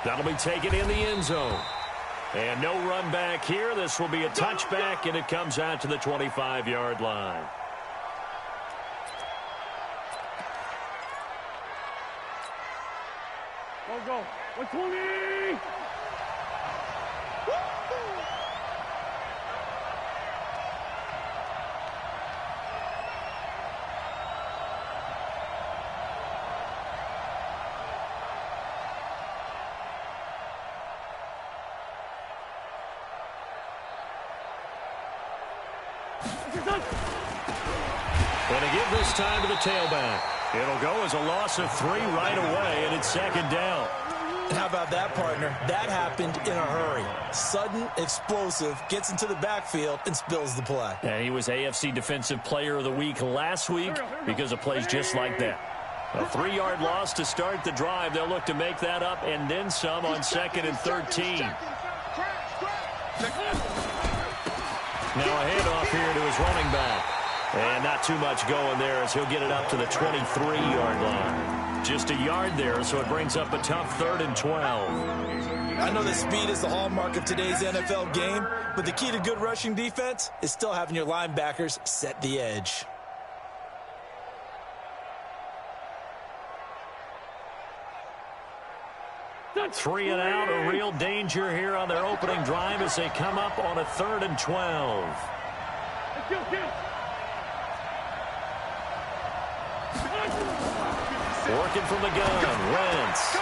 That'll be taken in the end zone. And no run back here. This will be a touchback, and it comes out to the 25-yard line. Go. 120! Going to give this time to the tailback. It'll go as a loss of 3 right away, and it's second down. And how about that, partner? That happened in a hurry. Sudden, explosive, gets into the backfield, and spills the play. And he was AFC Defensive Player of the Week last week because of plays just like that. A 3-yard loss to start the drive. They'll look to make that up and then some on 2nd and 13. Now a handoff here to his running back. And not too much going there as he'll get it up to the 23-yard line. Just a yard there, so it brings up a tough 3rd and 12. I know that speed is the hallmark of today's NFL game, but the key to good rushing defense is still having your linebackers set the edge. Three and out, a real danger here on their opening drive as they come up on a 3rd and 12. Working from the gun, Wentz.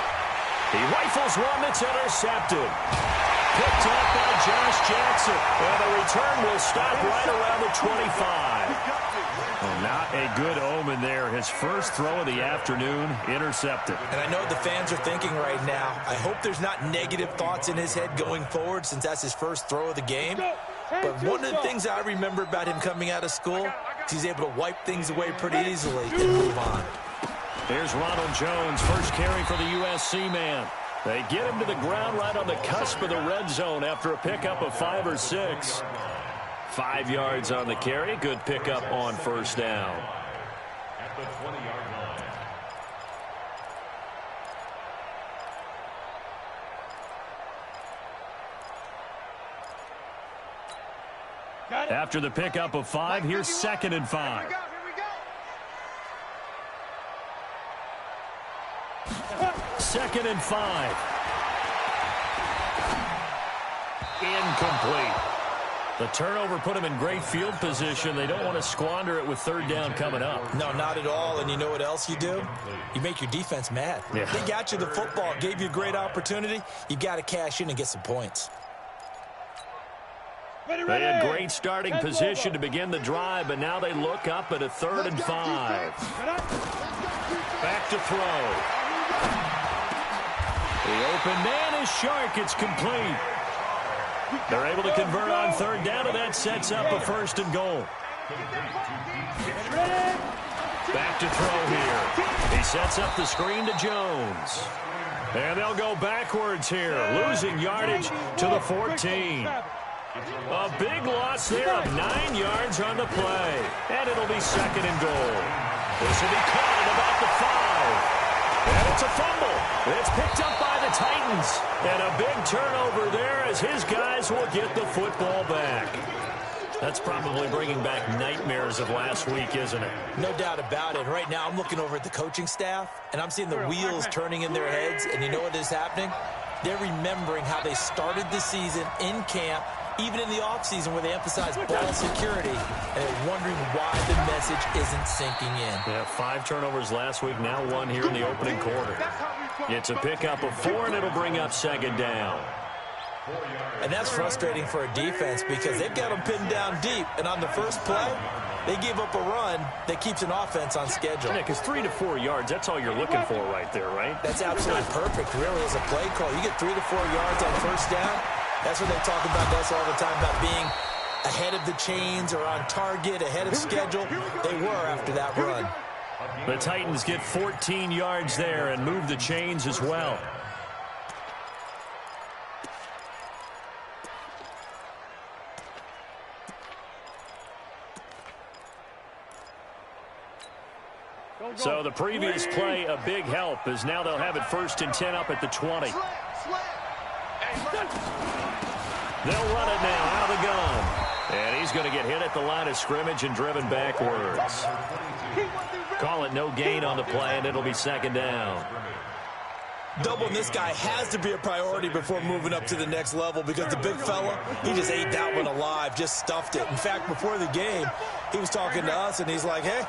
He rifles one that's intercepted. Picked up by Josh Jackson. And the return will stop right around the 25. Well, not a good omen there. His first throw of the afternoon intercepted. And I know what the fans are thinking right now. I hope there's not negative thoughts in his head going forward since that's his first throw of the game. But one of the things I remember about him coming out of school is he's able to wipe things away pretty easily and move on. Here's Ronald Jones, first carry for the USC man. They get him to the ground right on the cusp of the red zone after a pickup of 5 or 6. 5 yards on the carry. Good pickup on first down. At the 20-yard line. After the pickup of 5, here's 2nd and 5. 2nd and 5. Incomplete. The turnover put him in great field position. They don't want to squander it with 3rd down coming up. No, not at all. And you know what else you do? You make your defense mad. Yeah. They got you the football, gave you a great opportunity. You got to cash in and get some points. They had great starting position to begin the drive, but now they look up at a 3rd and 5. Back to throw. The open man is Shark. It's complete. They're able to convert on 3rd down, and that sets up a 1st and goal. Back to throw here. He sets up the screen to Jones. And they'll go backwards here, losing yardage to the 14. A big loss there of 9 yards on the play. And it'll be 2nd and goal. This will be caught at about the 5. And it's a fumble. It's picked up by the Titans. And a big turnover there as his guys will get the football back. That's probably bringing back nightmares of last week, isn't it? No doubt about it. Right now I'm looking over at the coaching staff, and I'm seeing the wheels turning in their heads. And you know what is happening? They're remembering how they started the season in camp, even in the offseason where they emphasized ball security, and they're wondering why the message isn't sinking in. Yeah, 5 turnovers last week, now 1 here in the opening quarter. It's a pickup of 4, and it'll bring up 2nd down. And that's frustrating for a defense because they've got them pinned down deep, and on the first play, they gave up a run that keeps an offense on schedule. Yeah, because 3 to 4 yards, that's all you're looking for right there, right? That's absolutely perfect, really, as a play call. You get 3 to 4 yards on first down. That's what they talk about us all the time, about being ahead of the chains or on target, ahead of schedule. They were after that run. The Titans get 14 yards there and move the chains as well. So the previous play, a big help, as now they'll have it 1st and 10 up at the 20. They'll run it now out of the gun. And he's going to get hit at the line of scrimmage and driven backwards. Call it no gain on the play, and it'll be 2nd down. Doubling this guy has to be a priority before moving up to the next level, because the big fella, he just ate that one alive, just stuffed it. In fact, before the game, he was talking to us, and he's like, hey,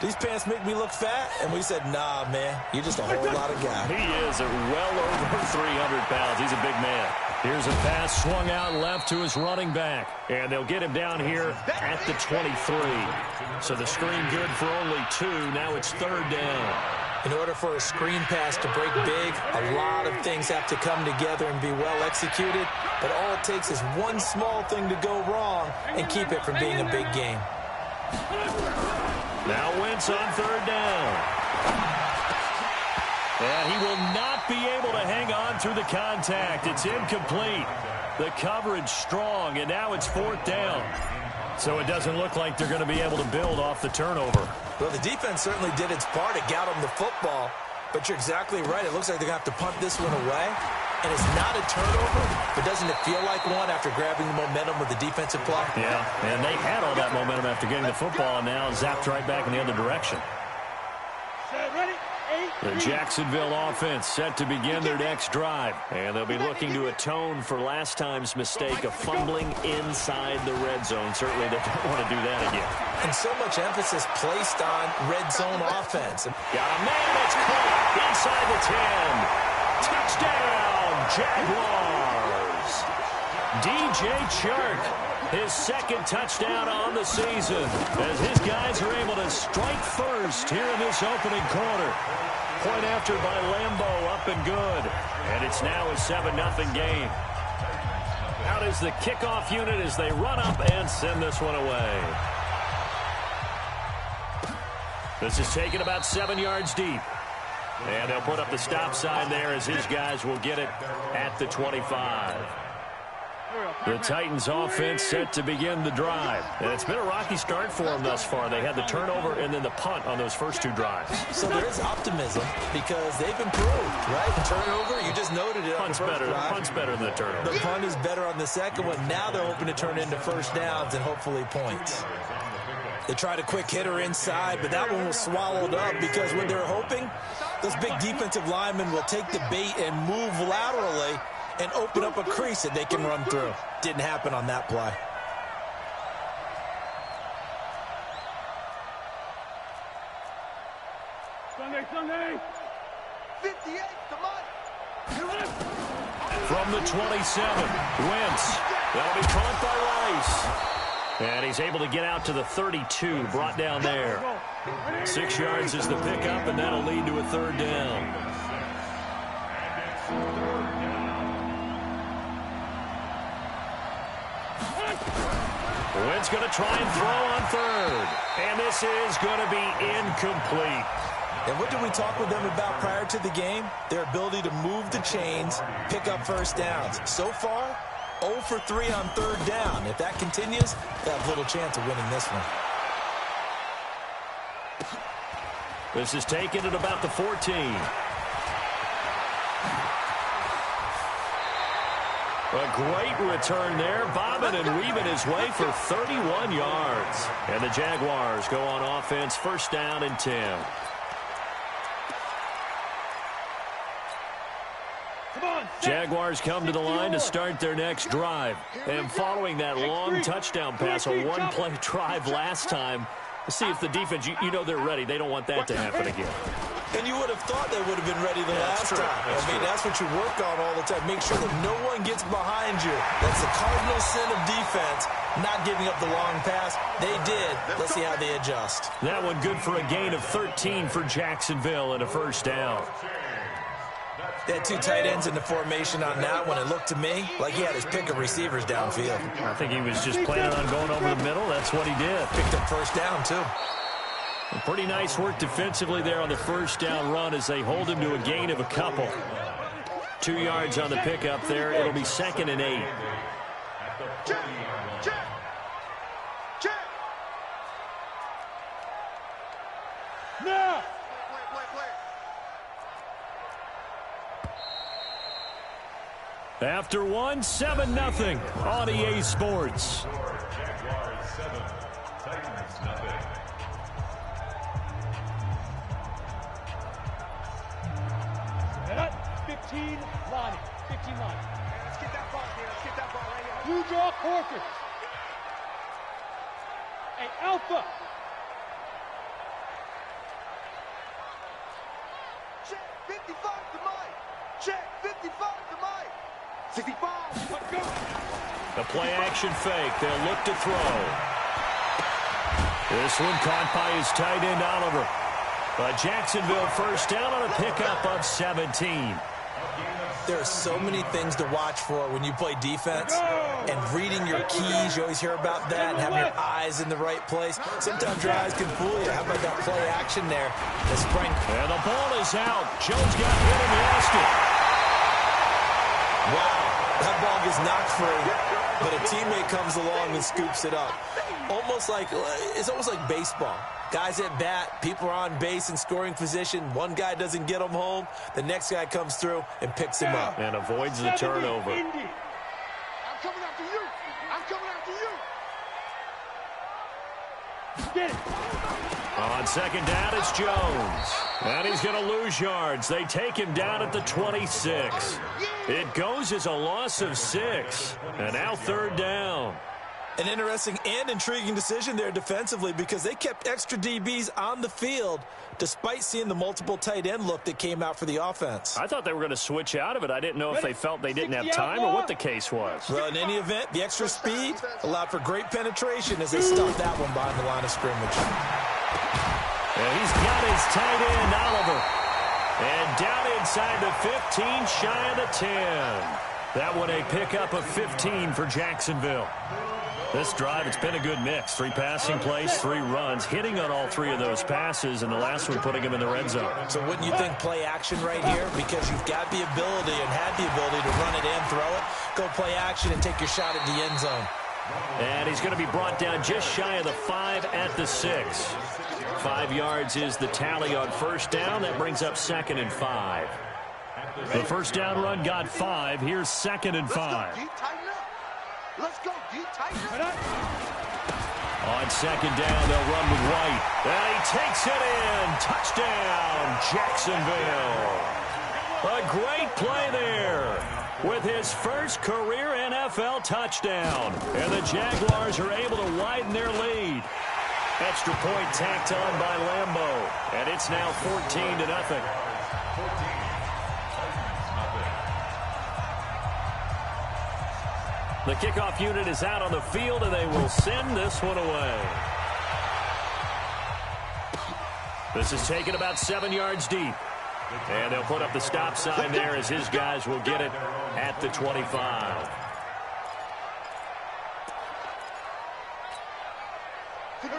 these pants make me look fat? And we said, nah, man, you're just a whole lot of guy. He is well over 300 pounds. He's a big man. Here's a pass swung out left to his running back. And they'll get him down here at the 23. So the screen good for only 2. Now it's 3rd down. In order for a screen pass to break big, a lot of things have to come together and be well executed. But all it takes is one small thing to go wrong and keep it from being a big game. Now Wentz on 3rd down. And he will not be able to hang on through the contact. It's incomplete. The coverage strong, and now it's 4th down. So it doesn't look like they're going to be able to build off the turnover. Well, the defense certainly did its part. It got them the football. But you're exactly right. It looks like they're going to have to punt this one away. And it's not a turnover, but doesn't it feel like one after grabbing the momentum with the defensive play? Yeah, and they had all that momentum after getting the football, and now zapped right back in the other direction. The Jacksonville offense set to begin their next drive. And they'll be looking to atone for last time's mistake of fumbling inside the red zone. Certainly they don't want to do that again. And so much emphasis placed on red zone offense. Got a man that's caught inside the 10. Touchdown, Jaguars. DJ Chark, his 2nd touchdown on the season, as his guys are able to strike first here in this opening quarter. Point after by Lambeau, up and good. And it's now a 7-0 game. Out is the kickoff unit as they run up and send this one away. This is taken about 7 yards deep. And they'll put up the stop sign there as his guys will get it at the 25. The Titans offense set to begin the drive. And it's been a rocky start for them thus far. They had the turnover and then the punt on those first 2 drives. So there is optimism because they've improved, right? The turnover, you just noted it. Punt's better than the turnover. The punt is better on the second one. Now they're hoping to turn into first downs and hopefully points. They tried a quick hitter inside, but that one was swallowed up because when they're hoping, those big defensive linemen will take the bait and move laterally and open up a crease that they can run through. Didn't happen on that play. Sunday. 58, come on. From the 27, Wentz. That'll be caught by Rice. And he's able to get out to the 32, brought down there. 6 yards is the pickup, and that'll lead to a 3rd down. Wentz going to try and throw on 3rd. And this is going to be incomplete. And what did we talk with them about prior to the game? Their ability to move the chains, pick up first downs. So far, 0 for 3 on 3rd down. If that continues, they have little chance of winning this one. This is taken at about the 14. A great return there, bobbing and weaving his way for 31 yards. And the Jaguars go on offense, 1st down and 10. Jaguars come to the line to start their next drive. And following that long touchdown pass, a one-play drive last time, let's see if the defense, you know they're ready. They don't want that to happen again. And you would have thought they would have been ready the last time. That's what you work on all the time. Make sure that no one gets behind you. That's the cardinal sin of defense, not giving up the long pass. They did. Let's see how they adjust. That one good for a gain of 13 for Jacksonville and a 1st down. They had 2 tight ends in the formation on that one. It looked to me like he had his pick of receivers downfield. I think he was just planning on going over the middle. That's what he did. Picked up 1st down, too. Pretty nice work defensively there on the 1st down run as they hold him to a gain of a couple. 2 yards on the pickup there. It'll be 2nd and 8. Now. After one, 7-0 on EA Sports. Jaguars 7, Titans nothing. Set up. 15 line. 15 line. Let's get that ball here. Let's get that ball right here. You draw quarters. Hey, Alpha. Check 55 to Mike. Check 55 to Mike. 65. Let's go. The play action fake. They'll look to throw. This one caught by his tight end, Oliver. But Jacksonville first down on a pickup of 17. There are so many things to watch for when you play defense, and reading your keys, you always hear about that, and having your eyes in the right place. Sometimes your eyes can fool you. How about that play action there? The spring. And the ball is out. Jones got hit and lost it. Wow, that ball gets knocked free, but a teammate comes along and scoops it up. It's almost like baseball. Guys at bat, people are on base in scoring position. One guy doesn't get him home. The next guy comes through and picks him up. And avoids the turnover. I'm coming after you. I'm coming after you. Get it. On second down, it's Jones. And he's going to lose yards. They take him down at the 26. It goes as a loss of 6. And now third down. An interesting and intriguing decision there defensively, because they kept extra DBs on the field despite seeing the multiple tight end look that came out for the offense. I thought they were going to switch out of it. I didn't know if they felt they didn't have time or what the case was. Well, in any event, the extra speed allowed for great penetration as they stuffed that one behind the line of scrimmage. And he's got his tight end, Oliver. And down inside the 15, shy of the 10. That one a pickup of 15 for Jacksonville. This drive, it's been a good mix. 3 passing plays, 3 runs, hitting on all 3 of those passes, and the last one putting him in the red zone. So wouldn't you think play action right here? Because you've got the ability and had the ability to run it and throw it. Go play action and take your shot at the end zone. And he's going to be brought down just shy of the 5 at the 6. 5 yards is the tally on first down. That brings up 2nd and 5. The first down run got 5. Here's 2nd and 5. Let's go, D, tighten up. On second down, they'll run with White. And he takes it in. Touchdown, Jacksonville. A great play there with his first career NFL touchdown. And the Jaguars are able to widen their lead. Extra point tacked on by Lambeau. And it's now 14-0. The kickoff unit is out on the field, and they will send this one away. This is taken about 7 yards deep. And they'll put up the stop sign there as his guys will get it at the 25.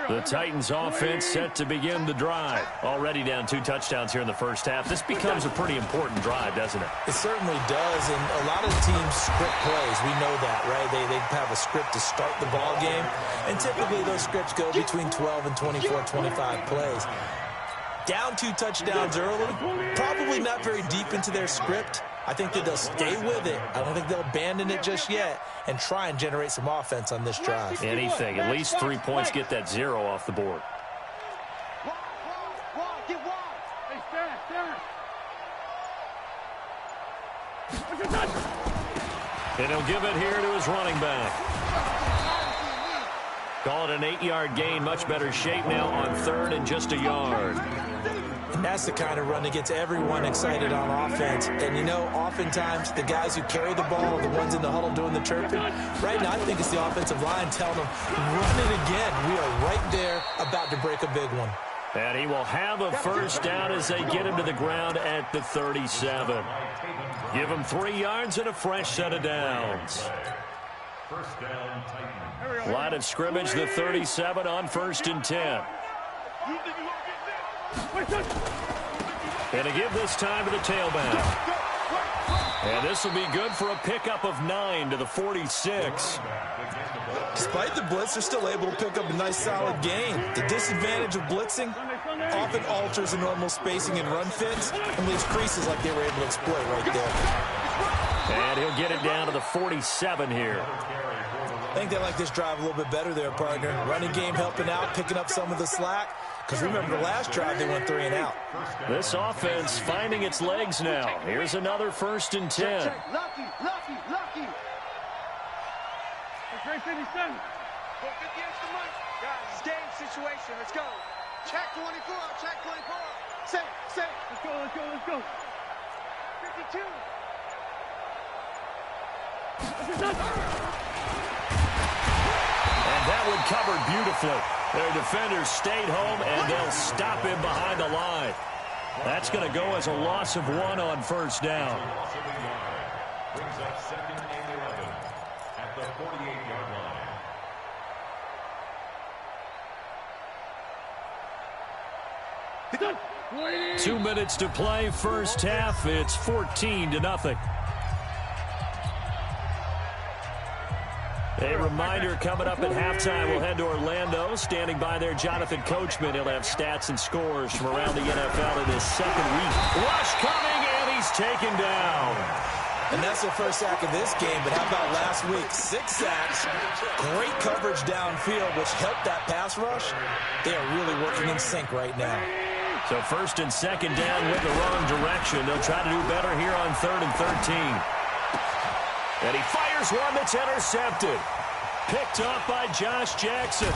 The Titans offense set to begin the drive. Already down 2 touchdowns here in the first half. This becomes a pretty important drive, doesn't it? It certainly does, and a lot of teams script plays. We know that, right? They have a script to start the ball game, and typically those scripts go between 12 and 24, 25 plays. Down 2 touchdowns early, probably not very deep into their script. I think that they'll stay with it. I don't think they'll abandon it just yet and try and generate some offense on this drive. Anything. At least 3 points, get that 0 off the board. Get wide. Hey, stand. And he'll give it here to his running back. Call it an 8-yard gain. Much better shape now on 3rd and just a yard. And that's the kind of run that gets everyone excited on offense. And, you know, oftentimes the guys who carry the ball are the ones in the huddle doing the chirping. Right now, I think it's the offensive line telling them, run it again. We are right there about to break a big one. And he will have a first down as they get him to the ground at the 37. Give him 3 yards and a fresh set of downs. First down, Titans. Line of scrimmage, the 37 on 1st and 10. And to give this time to the tailback. And this will be good for a pickup of 9 to the 46. Despite the blitz, they're still able to pick up a nice solid gain. The disadvantage of blitzing often alters the normal spacing and run fits and leaves creases like they were able to exploit right there. And he'll get it down to the 47 here. I think they like this drive a little bit better there, partner. Running game helping out, picking up some of the slack. Because remember the last drive, they went 3 and out. This offense finding its legs now. Here's another 1st and 10. Check. Lucky. Great 57. 450 extra money. Guys, game situation. Let's go. Check 24. Check 24. Safe. Let's go. 52. And that one covered beautifully. Their defenders stayed home, and they'll stop him behind the line. That's going to go as a loss of 1 on 1st down. Brings up 2nd and 11 at the 48-yard line. 2 minutes to play, first half. It's 14-0. A reminder coming up at halftime, we'll head to Orlando. Standing by there, Jonathan Coachman. He'll have stats and scores from around the NFL in his 2nd week. Rush coming, and he's taken down. And that's the first sack of this game, but how about last week? 6 sacks, great coverage downfield, which helped that pass rush. They are really working in sync right now. So 1st and 2nd down with the wrong direction. They'll try to do better here on 3rd and 13. And he fires one that's intercepted. Picked off by Josh Jackson.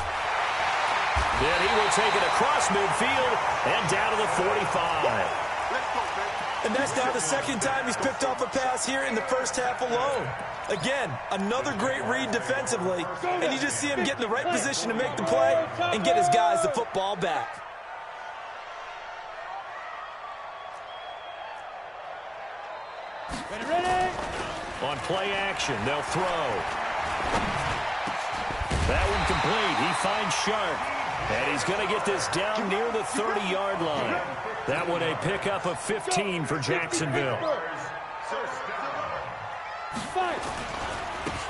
Then he will take it across midfield and down to the 45. And that's now the 2nd time he's picked off a pass here in the first half alone. Again, another great read defensively. And you just see him get in the right position to make the play and get his guys the football back. Ready? On play action, they'll throw. That one complete. He finds Sharp. And he's going to get this down near the 30-yard line. That one a pickup of 15 for Jacksonville.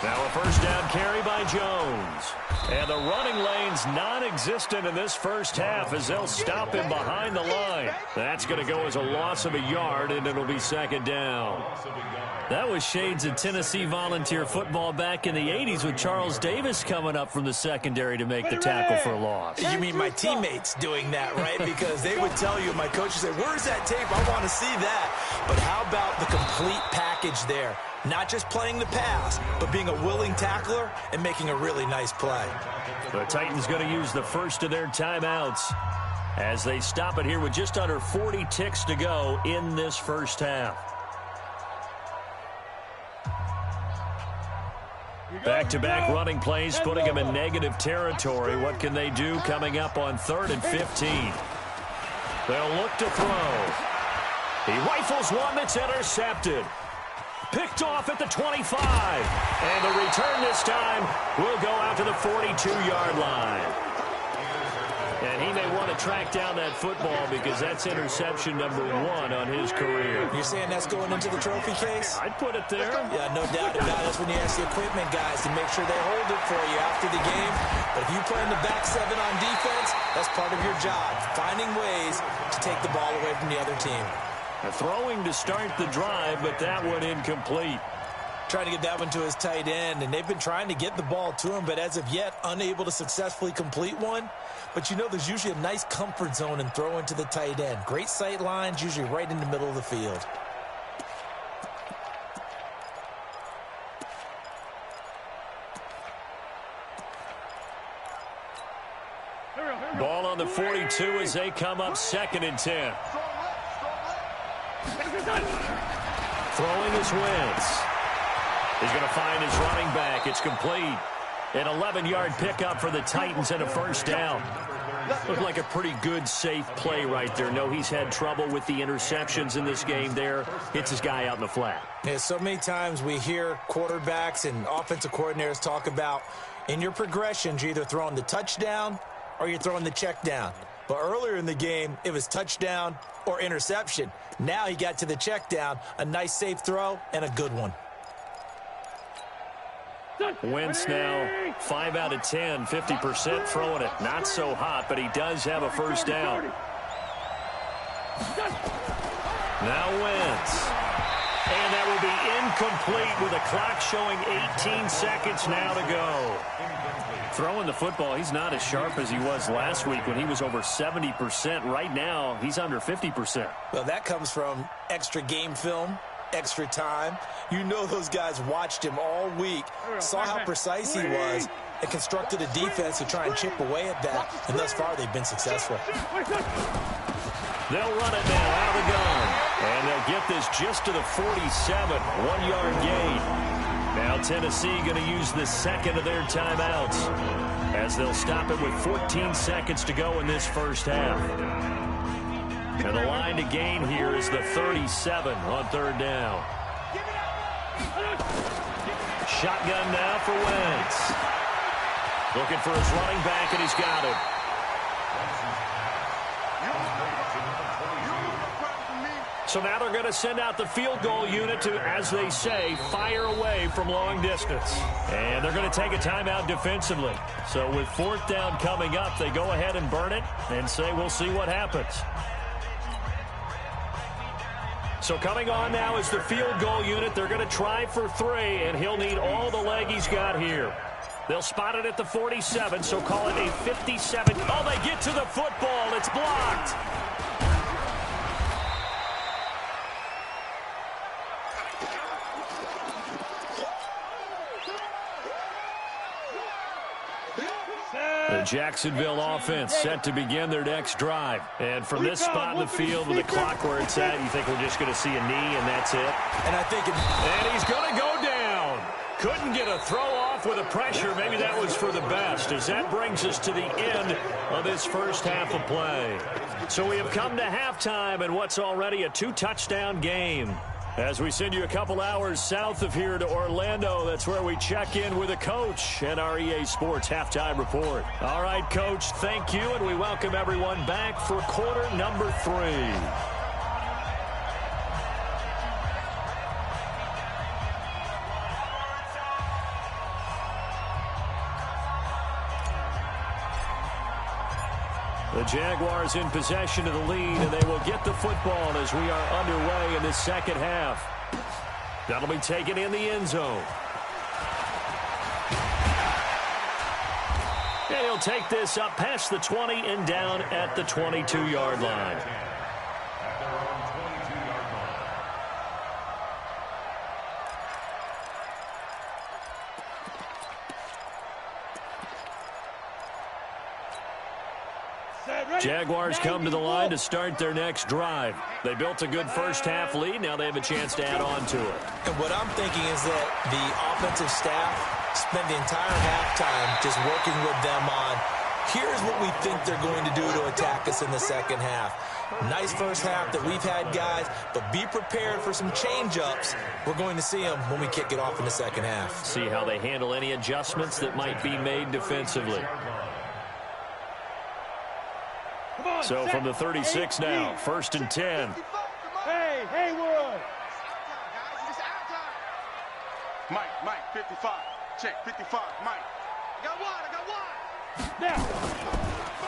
Now a 1st down carry by Jones. And the running lane's non-existent in this first half as they'll stop him behind the line. That's going to go as a loss of a yard, and it'll be 2nd down. That was shades of Tennessee volunteer football back in the 80s with Charles Davis coming up from the secondary to make the tackle for a loss. You mean my teammates doing that, right? Because they would tell you, my coach would say, where's that tape? I want to see that. But how about the complete package there? Not just playing the pass, but being a willing tackler and making a really nice play. The Titans going to use the first of their timeouts as they stop it here with just under 40 ticks to go in this first half. Back-to-back running plays, putting them in negative territory. What can they do coming up on 3rd and 15? They'll look to throw. He rifles one that's intercepted. Picked off at the 25. And the return this time will go out to the 42-yard line. And he may want to track down that football because that's interception number 1 on his career. You're saying that's going into the trophy case? I'd put it there. Yeah, no doubt about it. That's when you ask the equipment guys to make sure they hold it for you after the game. But if you play in the back 7 on defense, that's part of your job, finding ways to take the ball away from the other team. Throwing to start the drive, but that one incomplete. Trying to get that one to his tight end, and they've been trying to get the ball to him, but as of yet, unable to successfully complete one. But you know there's usually a nice comfort zone in throwing to the tight end. Great sight lines, usually right in the middle of the field. Ball on the 42 as they come up 2nd and 10. Throwing is Wentz. He's going to find his running back. It's complete. An 11-yard pickup for the Titans and a 1st down. Looked like a pretty good, safe play right there. No, he's had trouble with the interceptions in this game there. Hits his guy out in the flat. Yeah, so many times we hear quarterbacks and offensive coordinators talk about in your progressions, you're either throwing the touchdown or you're throwing the check down. But earlier in the game, it was touchdown or interception. Now he got to the check down, a nice safe throw, and a good one. Wentz now 5 out of 10, 50% throwing it. Not so hot, but he does have a 1st down. Now Wentz. And that will be incomplete with a clock showing 18 seconds now to go. Throwing the football, he's not as sharp as he was last week when he was over 70%. Right now, he's under 50%. Well, that comes from extra game film, extra time. You know those guys watched him all week, saw how precise he was, and constructed a defense to try and chip away at that. And thus far, they've been successful. They'll run it now out of the gun. And they'll get this just to the 47, 1-yard gain. Now Tennessee going to use the second of their timeouts as they'll stop it with 14 seconds to go in this first half. And the line to gain here is the 37 on third down. Shotgun now for Wentz. Looking for his running back, and he's got it. So now they're going to send out the field goal unit to, as they say, fire away from long distance. And they're going to take a timeout defensively. So with fourth down coming up, they go ahead and burn it and say we'll see what happens. So coming on now is the field goal unit. They're going to try for 3, and he'll need all the leg he's got here. They'll spot it at the 47, so call it a 57. Oh, they get to the football. It's blocked. The Jacksonville offense set to begin their next drive. And from this spot in the field with the clock where it's at, you think we're just going to see a knee and that's it? And I think and he's going to go down. Couldn't get a throw off with the pressure. Maybe that was for the best, as that brings us to the end of this first half of play. So we have come to halftime in what's already a 2-touchdown game. As we send you a couple hours south of here to Orlando, that's where we check in with a coach and our EA Sports Halftime Report. All right, Coach, thank you, and we welcome everyone back for quarter number 3. The Jaguars in possession of the lead, and they will get the football as we are underway in the second half. That'll be taken in the end zone. And he'll take this up past the 20 and down at the 22-yard line. Jaguars come to the line to start their next drive. They built a good first-half lead. Now they have a chance to add on to it. And what I'm thinking is that the offensive staff spent the entire halftime just working with them on, here's what we think they're going to do to attack us in the second half. Nice first half that we've had, guys, but be prepared for some change-ups. We're going to see them when we kick it off in the second half. See how they handle any adjustments that might be made defensively. So from the 36 now, 1st and 10. Hey, Haywood! Mike, 55. Check, 55, Mike. I got one. Now!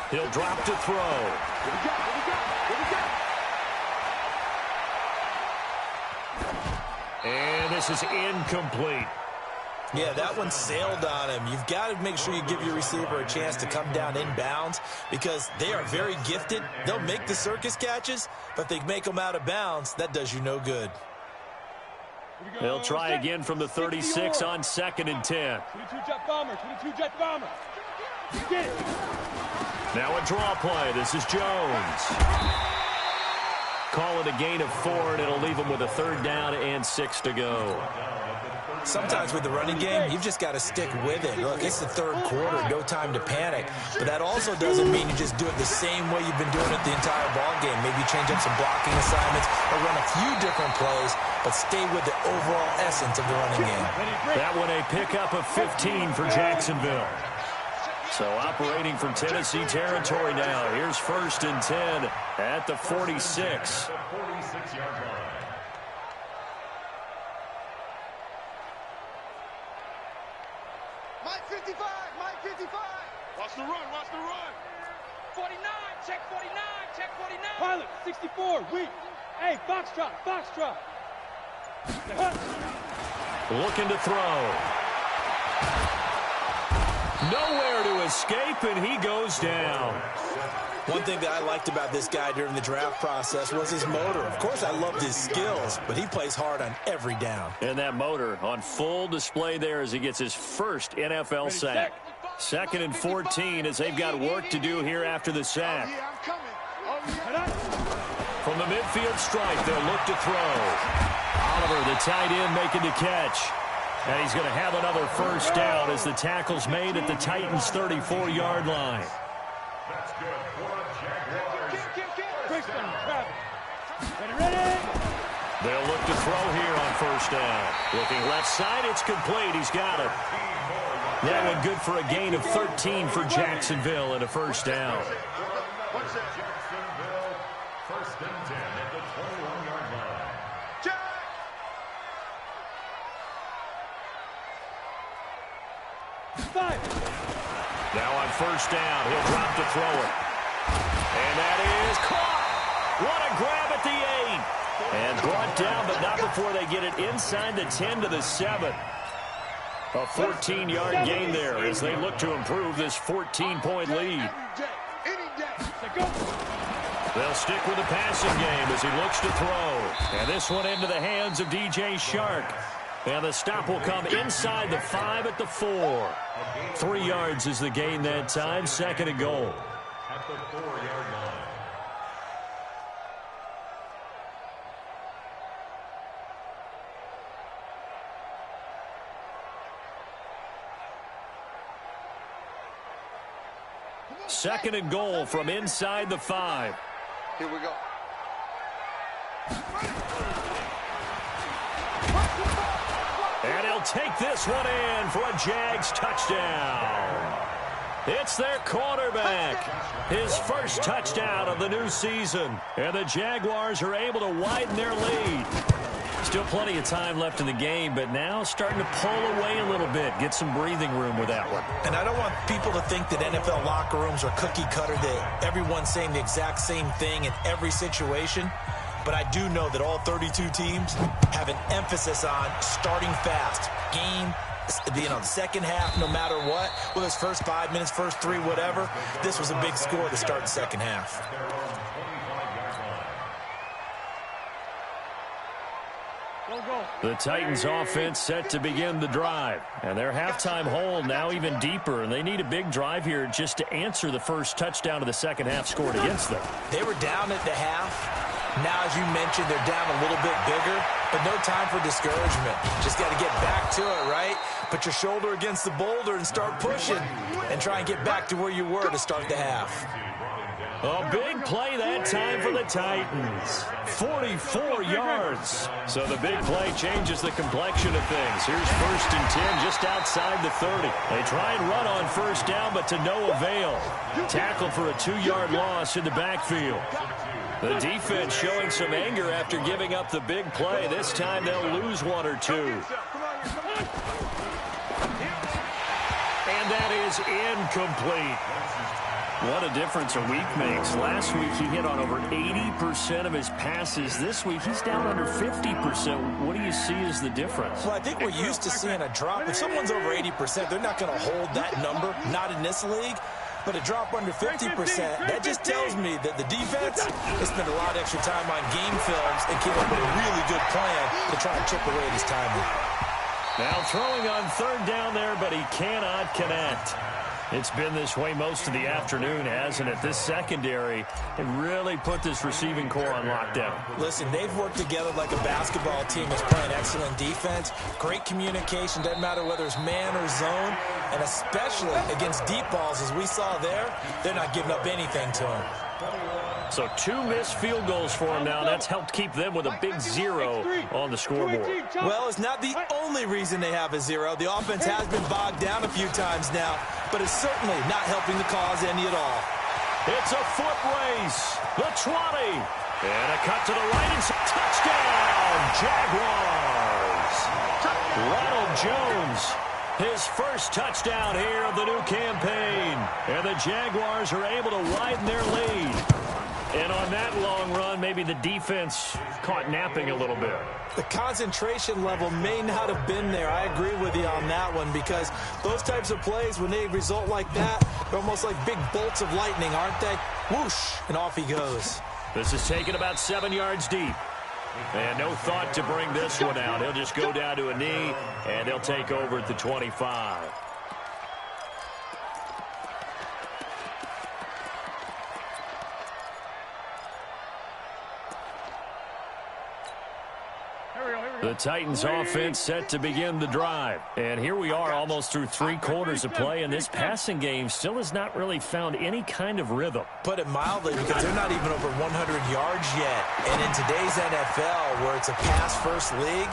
He'll drop to throw. Here we go. And this is incomplete. Yeah, that one sailed on him. You've got to make sure you give your receiver a chance to come down inbounds because they are very gifted. They'll make the circus catches, but if they make them out of bounds, that does you no good. They'll try again from the 36 on 2nd and 10. 22 jet bomber, 22 jet bomber. Get it. Now a draw play. This is Jones. Call it a gain of 4, and it'll leave them with a 3rd down and 6 to go. Sometimes with the running game, you've just got to stick with it. Look, it's the 3rd quarter, no time to panic. But that also doesn't mean you just do it the same way you've been doing it the entire ball game. Maybe change up some blocking assignments or run a few different plays, but stay with the overall essence of the running game. That one a pickup of 15 for Jacksonville. So operating from Tennessee territory now. Here's 1st and 10 at the 46. Mike 55, Mike 55. Watch the run. 49, check 49. Pilot, 64, weak. Hey, Foxtrot. looking to throw. Nowhere to escape, and he goes down. One thing that I liked about this guy during the draft process was his motor. Of course, I loved his skills, but he plays hard on every down. And that motor on full display there as he gets his first NFL sack. 2nd and 14 as they've got work to do here after the sack. From the midfield stripe, they'll look to throw. Oliver, the tight end, making the catch. And he's going to have another first down as the tackle's made at the Titans' 34-yard line. That's good for a Jaguars. They'll look to throw here on first down. Looking left side, it's complete. He's got it. That one good for a gain of 13 for Jacksonville and a first down. Jacksonville, 1st and 10 at the 21-yard line. Now on first down, he'll drop to throw it. And that is caught. What a grab at the 8. And brought down, but not before they get it inside the 10 to the 7. A 14-yard gain there as they look to improve this 14-point lead. They'll stick with the passing game as he looks to throw. And this one into the hands of DJ Shark. And the stop will come inside the 5 at the 4. 3 yards is the gain that time. 2nd and goal. At the 4-yard line. Second and goal from inside the 5. Here we go. And he'll take this one in for a Jags touchdown. It's their quarterback. His first touchdown of the new season. And the Jaguars are able to widen their lead. Still plenty of time left in the game, but now starting to pull away a little bit. Get some breathing room with that one. And I don't want people to think that NFL locker rooms are cookie cutter, that everyone's saying the exact same thing in every situation. But I do know that all 32 teams have an emphasis on starting fast. Game, the second half, no matter what, whether it's first 5 minutes, first 3, whatever, this was a big score to start the second half. The Titans offense set to begin the drive. And their halftime hole now even deeper. And they need a big drive here just to answer the first touchdown of the second half scored against them. They were down at the half. Now, as you mentioned, they're down a little bit bigger, but no time for discouragement. Just got to get back to it, right? Put your shoulder against the boulder and start pushing and try and get back to where you were to start the half. A big play that time for the Titans. 44 yards. So the big play changes the complexion of things. Here's 1st and 10 just outside the 30. They try and run on first down, but to no avail. Tackled for a 2-yard loss in the backfield. The defense showing some anger after giving up the big play. This time they'll lose 1 or 2. And that is incomplete. What a difference a week makes. Last week he hit on over 80% of his passes. This week he's down under 50%. What do you see as the difference? Well, I think we're used to seeing a drop. If someone's over 80%, they're not going to hold that number, not in this league. But a drop under 50%, that just tells me that the defense has spent a lot of extra time on game films and came up with a really good plan to try and chip away at his timing. Now throwing on 3rd down there, but he cannot connect. It's been this way most of the afternoon, hasn't it? This secondary really put this receiving core on lockdown. Listen, they've worked together like a basketball team that's playing excellent defense. Great communication, doesn't matter whether it's man or zone. And especially against deep balls, as we saw there, they're not giving up anything to them. So 2 missed field goals for him now. That's helped keep them with a big 0 on the scoreboard. Well, it's not the only reason they have a 0. The offense has been bogged down a few times now, but it's certainly not helping the cause any at all. It's a foot race. The 20. And a cut to the right and touchdown, Jaguars. Ronald Jones, his first touchdown here of the new campaign. And the Jaguars are able to widen their lead. And on that long run, maybe the defense caught napping a little bit. The concentration level may not have been there. I agree with you on that one, because those types of plays, when they result like that, they're almost like big bolts of lightning, aren't they? Whoosh, and off he goes. This is taken about 7 yards deep. And no thought to bring this one out. He'll just go down to a knee, and he'll take over at the 25. The Titans offense set to begin the drive. And here we are almost through 3 quarters of play, and this passing game still has not really found any kind of rhythm. Put it mildly, because they're not even over 100 yards yet. And in today's NFL, where it's a pass-first league,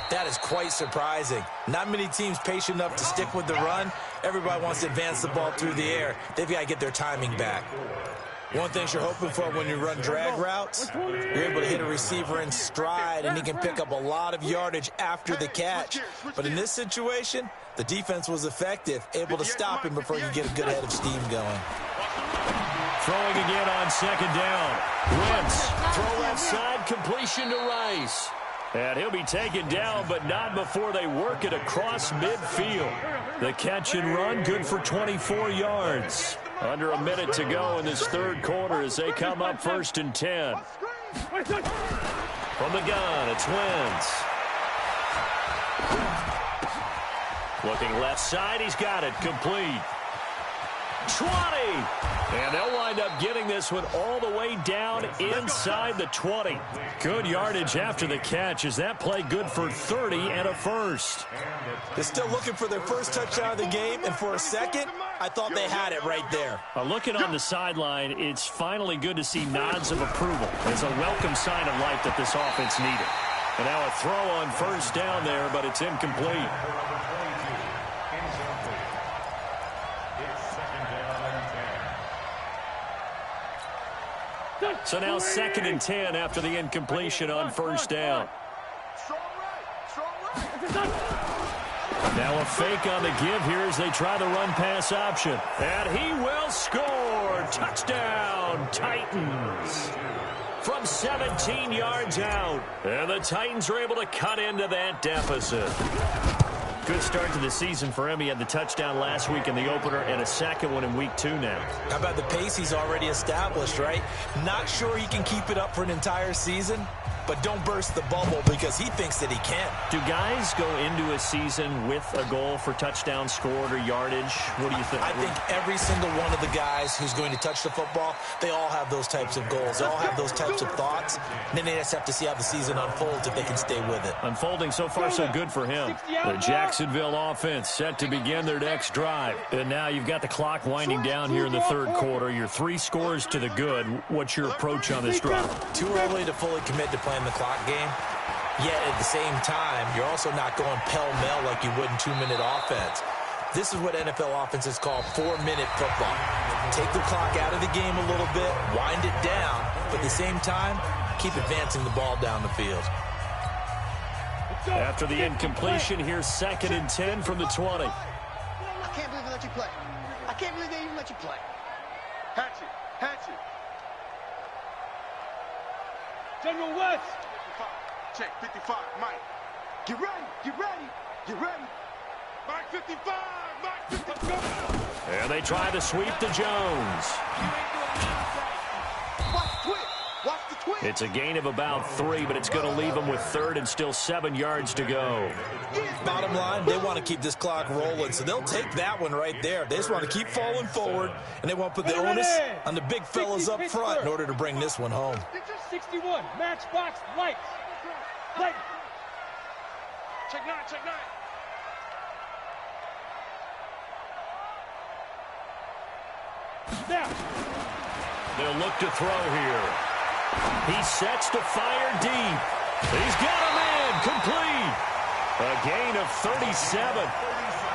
that is quite surprising. Not many teams patient enough to stick with the run. Everybody wants to advance the ball through the air. They've got to get their timing back. One thing you're hoping for when you run drag routes, you're able to hit a receiver in stride, and he can pick up a lot of yardage after the catch. But in this situation, the defense was effective, able to stop him before you get a good head of steam going. Throwing again on second down. Wentz, throw left side, completion to Rice. And he'll be taken down, but not before they work it across midfield. The catch and run, good for 24 yards. Under a minute to go in this third quarter as they come up 1st and 10. From the gun, it's Wentz. Looking left side, he's got it, complete. 20! And they'll wind up getting this one all the way down inside the 20. Good yardage after the catch. Is that play good for 30 and a first? They're still looking for their first touchdown of the game, and for a second, I thought they had it right there. Looking on the sideline, it's finally good to see nods of approval. It's a welcome sign of life that this offense needed. And now a throw on first down there, but it's incomplete. So now 2nd and 10 after the incompletion on first down. Now a fake on the give here as they try the run-pass option. And he will score. Touchdown, Titans. From 17 yards out. And the Titans are able to cut into that deficit. Good start to the season for him. He had the touchdown last week in the opener and a second one in week 2 now. How about the pace he's already established, right? Not sure he can keep it up for an entire season, but don't burst the bubble because he thinks that he can. Do guys go into a season with a goal for touchdown scored or yardage? What do you think? I think every single one of the guys who's going to touch the football, they all have those types of goals. They all have those types of thoughts. And then they just have to see how the season unfolds if they can stay with it. Unfolding so far so good for him. The Jacksonville offense set to begin their next drive. And now you've got the clock winding down here in the third quarter. You're 3 scores to the good. What's your approach on this drive? Too early to fully commit to playing the clock game. Yet at the same time, you're also not going pell-mell like you would in 2-minute offense. This is what NFL offenses call 4-minute football. Take the clock out of the game a little bit, wind it down, but at the same time, keep advancing the ball down the field. After the incompletion, here's 2nd and 10 from the 20. I can't believe they let you play. I can't believe they even let you play. Hatchet, Hatchet. General West. 55. Check, 55, Mike. Get ready, get ready, get ready. Mike 55, Mike 55. And they try to sweep to Jones. Watch the twist, watch the twist. It's a gain of about 3, but it's going to leave them with 3rd and still 7 yards to go. Bottom line, they want to keep this clock rolling, so they'll take that one right there. They just want to keep falling forward, and they want to put the onus on the big fellas up front in order to bring this one home. 61, matchbox, lights. Light. Check 9, check 9. Now. They'll look to throw here. He sets to fire deep. He's got him in, complete. A gain of 37.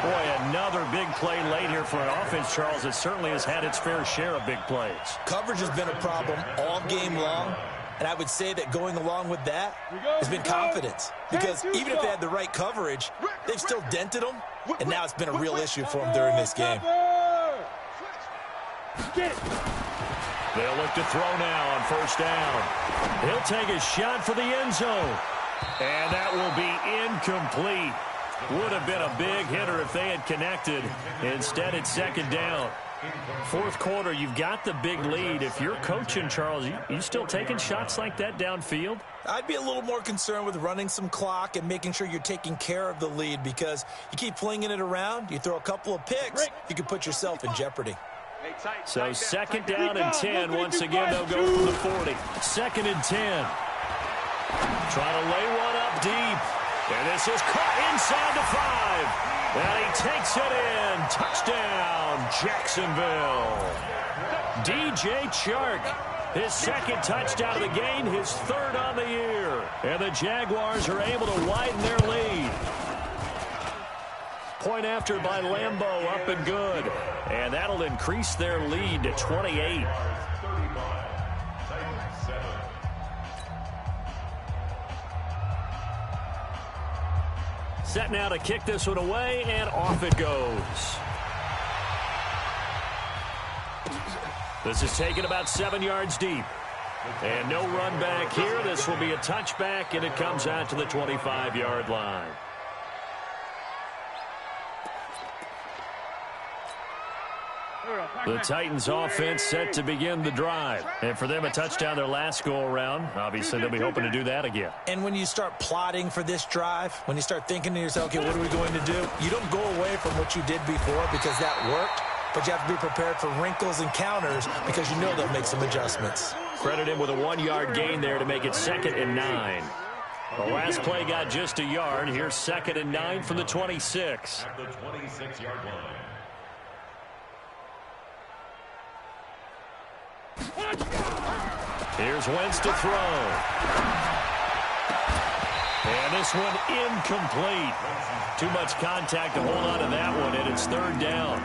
Boy, another big play late here for an offense, Charles, that certainly has had its fair share of big plays. Coverage has been a problem all game long, and I would say that going along with that has been confidence. Because even if they had the right coverage, they've still dented them, and now it's been a real issue for them during this game. Get it. They'll look to throw now on first down. He'll take a shot for the end zone. And that will be incomplete. Would have been a big hitter if they had connected. Instead, it's second down. Fourth quarter, you've got the big lead. If you're coaching, Charles, you still taking shots like that downfield? I'd be a little more concerned with running some clock and making sure you're taking care of the lead, because you keep flinging it around, you throw a couple of picks, you can put yourself in jeopardy. So second down and 10. Once again, they'll go from the 40. Second and 10. Trying to lay one up deep. And this is caught inside the 5. And he takes it in. Touchdown, Jacksonville. DJ Chark, his second touchdown of the game, his third on the year. And the Jaguars are able to widen their lead. Point after by Lambeau, up and good. And that'll increase their lead to 28. Set now to kick this one away, and off it goes. This is taken about 7 yards deep. And no run back here. This will be a touchback, and it comes out to the 25-yard line. The Titans offense set to begin the drive. And for them, a touchdown their last go-around. Obviously, they'll be hoping to do that again. And when you start plotting for this drive, when you start thinking to yourself, okay, what are we going to do? You don't go away from what you did before because that worked, but you have to be prepared for wrinkles and counters because you know they'll make some adjustments. Credit him with a 1-yard gain there to make it 2nd and 9. The last play got just a yard. Here's 2nd and 9 from the 26. At the 26-yard line. Here's Wentz to throw. And this one incomplete. Too much contact to hold on to that one, and it's 3rd down.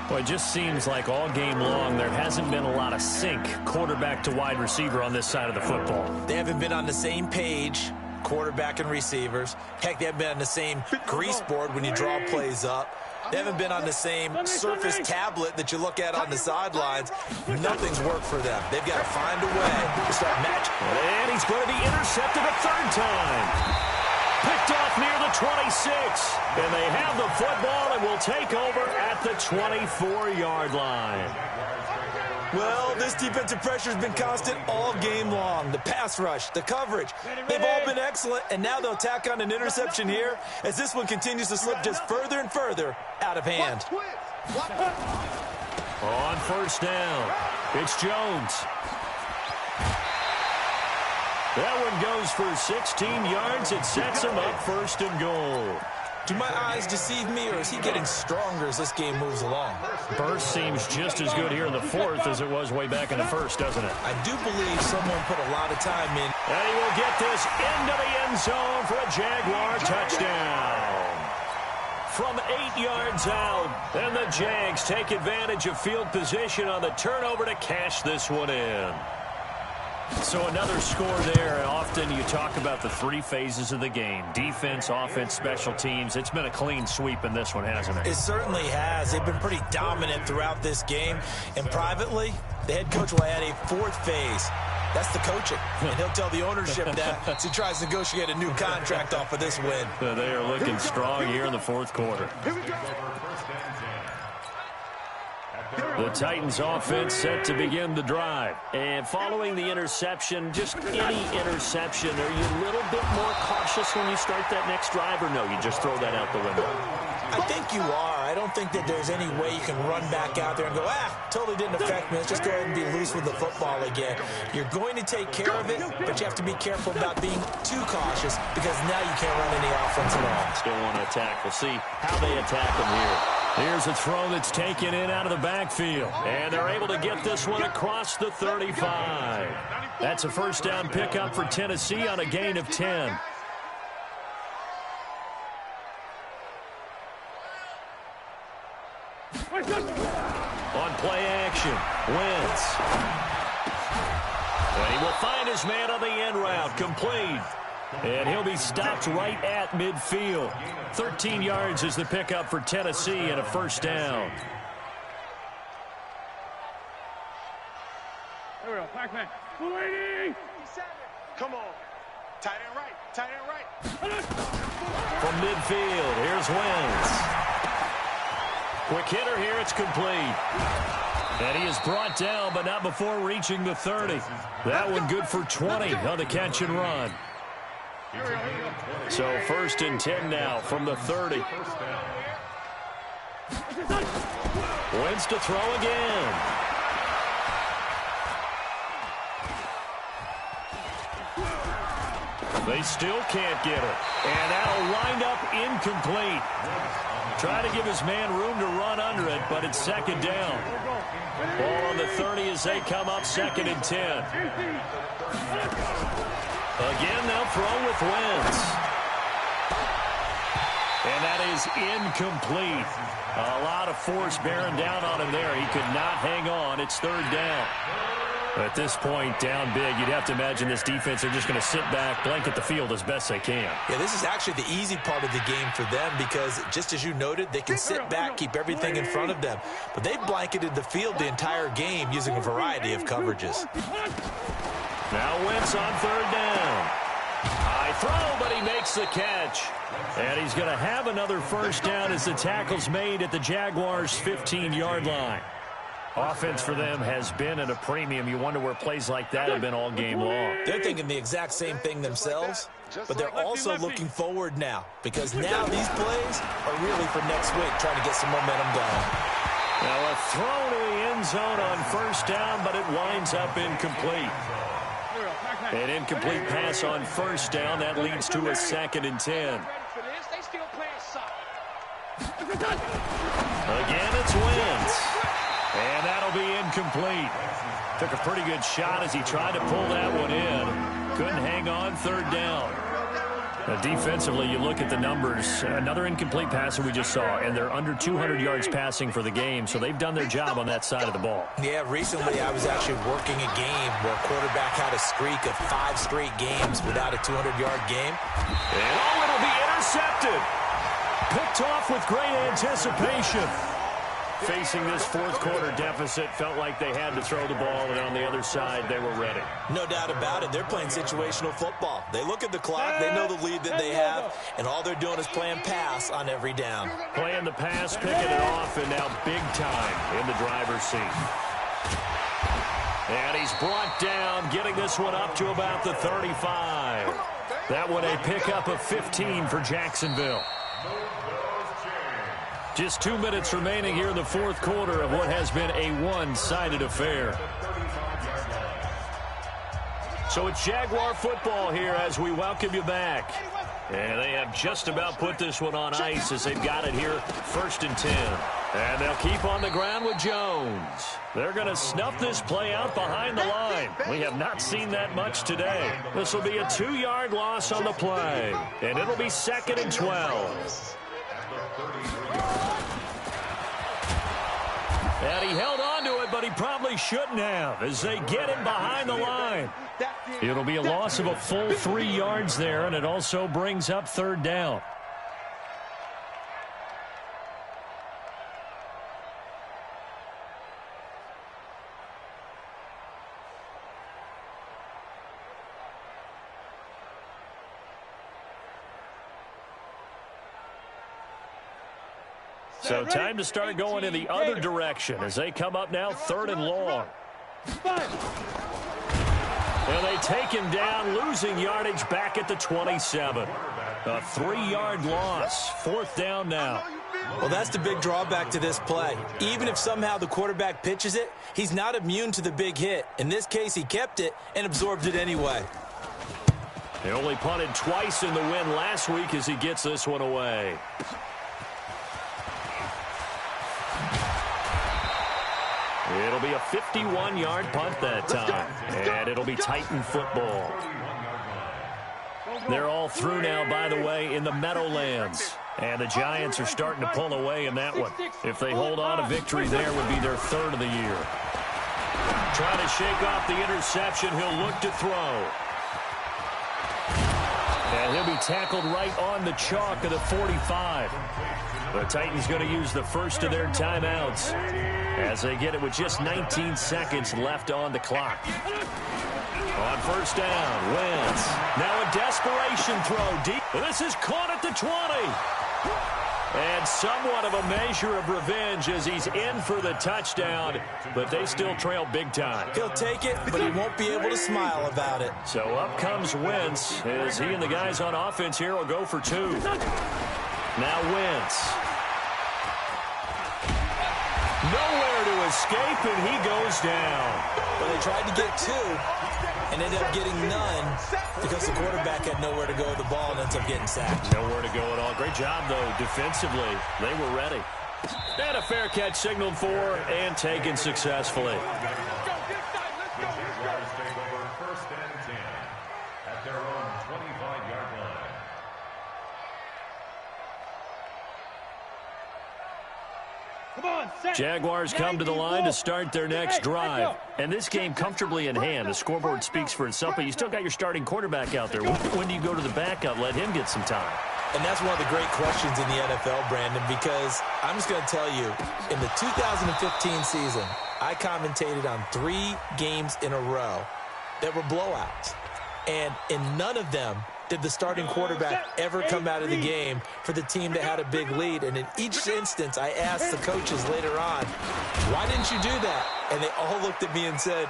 Well, it just seems like all game long there hasn't been a lot of sync quarterback to wide receiver on this side of the football. They haven't been on the same page, quarterback and receivers. Heck, they haven't been on the same grease board when you draw plays up. They haven't been on the same Surface tablet that you look at on the sidelines. Nothing's worked for them. They've got to find a way to start matching. And he's going to be intercepted a 3rd time. Picked off near the 26. And they have the football and will take over at the 24-yard line. Well, this defensive pressure has been constant all game long. The pass rush, the coverage, they've all been excellent, and now they'll tack on an interception here as this one continues to slip just further and further out of hand. On first down, it's Jones. That one goes for 16 yards. It sets him up 1st and goal. Do my eyes deceive me, or is he getting stronger as this game moves along? Burst seems just as good here in the 4th as it was way back in the 1st, doesn't it? I do believe someone put a lot of time in. And he will get this into the end zone for a Jaguar touchdown. From 8 yards out, and the Jags take advantage of field position on the turnover to cash this one in. So another score there. Often you talk about the 3 phases of the game: defense, offense, special teams. It's been a clean sweep in this one, hasn't it? It certainly has. They've been pretty dominant throughout this game. And privately, the head coach will add a 4th phase. That's the coaching. And he'll tell the ownership that as he tries to negotiate a new contract off of this win. They are looking strong here in the 4th quarter. The Titans offense set to begin the drive. And following the interception, just any interception, are you a little bit more cautious when you start that next drive, or no, you just throw that out the window? I think you are. I don't think that there's any way you can run back out there and go, totally didn't affect me. Let's just go ahead and be loose with the football again. You're going to take care of it, but you have to be careful about being too cautious because now you can't run any offense at all. Still want to attack. We'll see how they attack them here. Here's a throw that's taken in out of the backfield. And they're able to get this one across the 35. That's a 1st down pickup for Tennessee on a gain of 10. On play action, Wentz. And he will find his man on the end route, complete. And he'll be stopped right at midfield. 13 yards is the pickup for Tennessee and a 1st down. Come on. Tight end right. Tight end right. From midfield, here's Wentz. Quick hitter here, it's complete. And he is brought down, but not before reaching the 30. That one good for 20 on the catch and run. So 1st and 10 now from the 30. Wentz to throw again. They still can't get her. And that'll wind up incomplete. Trying to give his man room to run under it, but it's 2nd down. Ball on the 30 as they come up 2nd and 10. Again, they'll throw with Wentz. And that is incomplete. A lot of force bearing down on him there. He could not hang on. It's 3rd down. At this point, down big, you'd have to imagine this defense are just going to sit back, blanket the field as best they can. Yeah, this is actually the easy part of the game for them because, just as you noted, they can sit back, keep everything in front of them. But they've blanketed the field the entire game using a variety of coverages. Now Wentz on 3rd down. High throw, but he makes the catch. And he's going to have another 1st down as the tackle's made at the Jaguars' 15-yard line. Offense for them has been at a premium. You wonder where plays like that have been all game long. They're thinking the exact same thing themselves, but they're also looking forward now because now these plays are really for next week, trying to get some momentum going. Now a throw to the end zone on 1st down, but it winds up incomplete. An incomplete pass on 1st down. That leads to a 2nd and 10. Again, it's Wentz. And that'll be incomplete. Took a pretty good shot as he tried to pull that one in. Couldn't hang on 3rd down. Now defensively, you look at the numbers. Another incomplete pass that we just saw, and they're under 200 yards passing for the game, so they've done their job on that side of the ball. Yeah, recently I was actually working a game where a quarterback had a streak of 5 straight games without a 200-yard game. And it'll be intercepted. Picked off with great anticipation. Facing this 4th quarter deficit, felt like they had to throw the ball, and on the other side, they were ready. No doubt about it. They're playing situational football. They look at the clock, they know the lead that they have, and all they're doing is playing pass on every down. Playing the pass, picking it off, and now big time in the driver's seat. And he's brought down, getting this one up to about the 35. That one a pickup of 15 for Jacksonville. Just 2 minutes remaining here in the 4th quarter of what has been a one-sided affair. So it's Jaguar football here as we welcome you back. And they have just about put this one on ice as they've got it here 1st and 10. And they'll keep on the ground with Jones. They're going to snuff this play out behind the line. We have not seen that much today. This will be a 2-yard loss on the play. And it'll be 2nd and 12. And he held on to it, but he probably shouldn't have as they get him behind the line. It'll be a loss of a full 3 yards there, and it also brings up 3rd down. So time to start going in the other direction as they come up now 3rd and long. And they take him down, losing yardage back at the 27. A 3-yard loss, 4th down now. Well, that's the big drawback to this play. Even if somehow the quarterback pitches it, he's not immune to the big hit. In this case, he kept it and absorbed it anyway. They only punted twice in the win last week as he gets this one away. It'll be a 51-yard punt that time, and it'll be Titan football. They're all through now, by the way, in the Meadowlands, and the Giants are starting to pull away in that one. If they hold on to victory there, would be their 3rd of the year. Trying to shake off the interception, he'll look to throw. And he'll be tackled right on the chalk of the 45. The Titans going to use the first of their timeouts as they get it with just 19 seconds left on the clock. On first down, Wentz. Now a desperation throw deep. This is caught at the 20. And somewhat of a measure of revenge as he's in for the touchdown, but they still trail big time. He'll take it, but he won't be able to smile about it. So up comes Wentz as he and the guys on offense here will go for two. Now Wentz. Nowhere to escape, and he goes down. Well, they tried to get two and ended up getting none because the quarterback had nowhere to go with the ball and ends up getting sacked. Nowhere to go at all. Great job, though, defensively. They were ready. And a fair catch signaled for and taken successfully. The Jaguars take over first and 10 at their own 25-yard line. Jaguars come to the line to start their next drive. And this game comfortably in hand. The scoreboard speaks for itself, but you still got your starting quarterback out there. When do you go to the backup, let him get some time? And that's one of the great questions in the NFL, Brandon, because I'm just going to tell you, in the 2015 season, I commentated on 3 games in a row that were blowouts. And in none of them did the starting quarterback ever come out of the game for the team that had a big lead. And in each instance, I asked the coaches later on, why didn't you do that? And they all looked at me and said,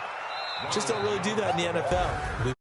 just don't really do that in the NFL.